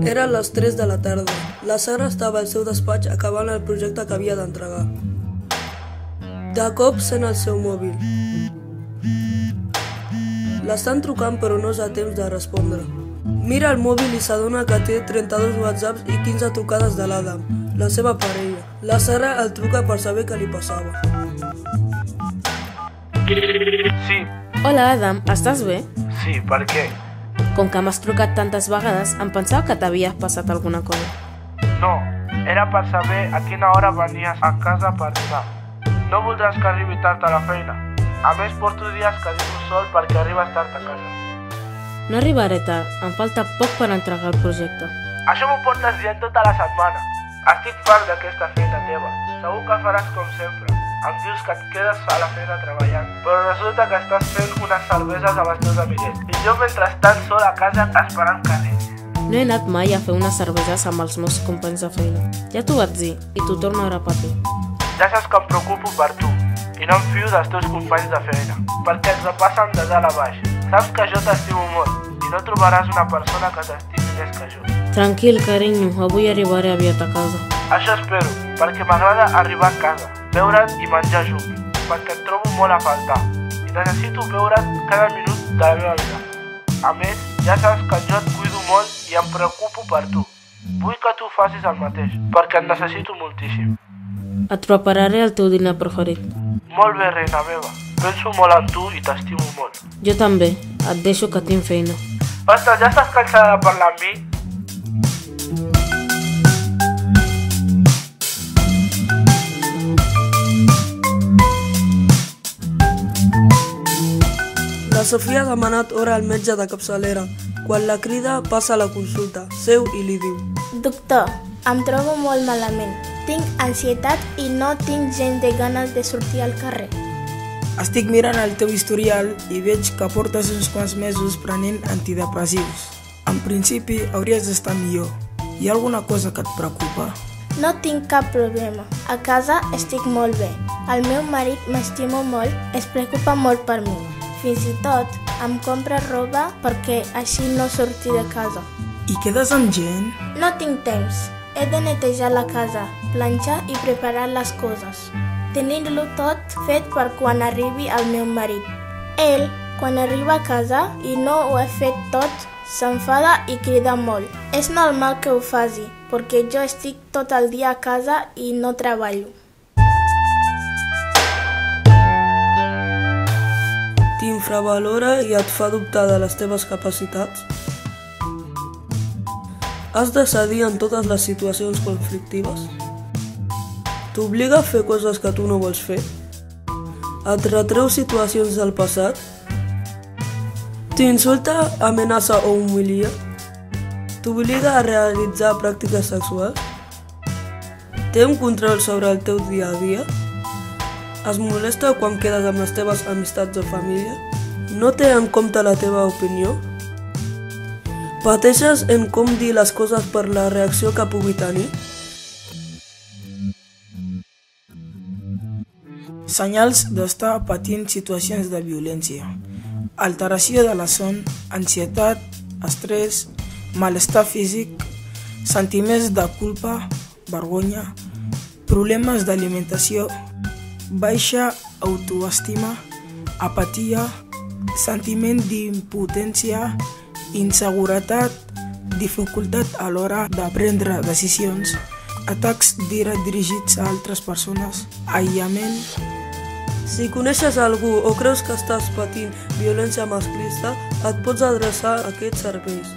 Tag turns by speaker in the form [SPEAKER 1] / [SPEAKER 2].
[SPEAKER 1] Era les 3 de la tarda. La Sara estava al seu despatx acabant el projecte que havia d'entregar. De cop sent el seu mòbil. L'estan trucant però no és a temps de respondre. Mira el mòbil i s'adona que té 32 whatsapps i 15 trucades de l'Adam, la seva parella. La Sara el truca per saber què li passava.
[SPEAKER 2] Sí,
[SPEAKER 3] Hola, Adam, estàs bé?
[SPEAKER 2] sí, per què?
[SPEAKER 3] Com que m'has trucat tantes vegades, em pensava que t'havies passat alguna cosa.
[SPEAKER 2] No, era per saber a quina hora venies a casa per dinar. No voldràs que arribi tard a la feina. A més, porto dies que dius sol perquè arribes tard a casa.
[SPEAKER 3] No arribaré tard, em falta poc per entregar el projecte.
[SPEAKER 2] Això m'ho portes dient tota la setmana. Estic fart d'aquesta feina teva. Segur que faràs com sempre. Em dius que et quedes a la feina treballant, però resulta que estàs fent unes cerveses amb els teus amiguets. I jo mentrestant sol a casa esperant que arribi.
[SPEAKER 3] No he anat mai a fer unes cerveses amb els meus companys de feina. Ja t'ho vaig dir i t'ho torno a repetir.
[SPEAKER 2] Ja saps que em preocupo per tu i no em fio dels teus companys de feina, perquè ens repassen de dalt a baix. Saps que jo t'estimo molt i no trobaràs una persona que t'estimi més que jo.
[SPEAKER 3] Tranquil, carinyo, avui arribaré aviat a casa.
[SPEAKER 2] Això espero, perquè m'agrada arribar a casa, veure't i menjar junts, perquè et trobo molt a faltar i necessito veure't cada minut de la meva vida. A més, ja saps que jo et cuido molt i em preocupo per tu. Vull que tu facis el mateix, perquè et necessito moltíssim.
[SPEAKER 3] Et prepararé el teu dinar preferit.
[SPEAKER 2] Molt bé, reina meva. Penso molt en tu i t'estimo molt.
[SPEAKER 3] Jo també. Et deixo que tinc feina.
[SPEAKER 2] Ostres, ja estàs cansada de parlar amb mi?
[SPEAKER 1] La Sofia ha demanat hora al metge de capçalera. Quan la crida, passa a la consulta, seu i li diu:
[SPEAKER 4] Doctor, em trobo molt malament. Tinc ansietat i no tinc gens de ganes de sortir al carrer.
[SPEAKER 5] Estic mirant el teu historial i veig que portes uns quants mesos prenent antidepressius. En principi, hauries d'estar millor. Hi ha alguna cosa que et preocupa?
[SPEAKER 4] No tinc cap problema. A casa estic molt bé. El meu marit m'estimo molt, es preocupa molt per mi. Fins i tot em compra roba perquè així no surti de casa.
[SPEAKER 5] I quedes amb gent?
[SPEAKER 4] No tinc temps. He de netejar la casa, planxar i preparar les coses. Tenir-lo tot fet per quan arribi el meu marit. Ell, quan arriba a casa i no ho he fet tot, s'enfada i crida molt. És normal que ho faci, perquè jo estic tot el dia a casa i no treballo.
[SPEAKER 1] T'infravalora i et fa dubtar de les teves capacitats? Has de cedir en totes les situacions conflictives? T'obliga a fer coses que tu no vols fer? Et retreu situacions del passat? T'insulta, amenaça o humilia? T'obliga a realitzar pràctiques sexuals? Té un control sobre el teu dia a dia? Es molesta quan quedes amb les teves amistats o família? No té en compte la teva opinió? Pateixes en com dir les coses per la reacció que pugui tenir?
[SPEAKER 5] Senyals d'estar patint situacions de violència. Alteració de la son, ansietat, estrès, malestar físic, sentiments de culpa, vergonya, problemes d'alimentació, baixa autoestima, apatia, sentiment d'impotència, inseguretat, dificultat a l'hora de prendre decisions, atacs d'ira dirigits a altres persones, aïllament.
[SPEAKER 1] Si coneixes algú o creus que estàs patint violència masclista, et pots adreçar a aquests serveis.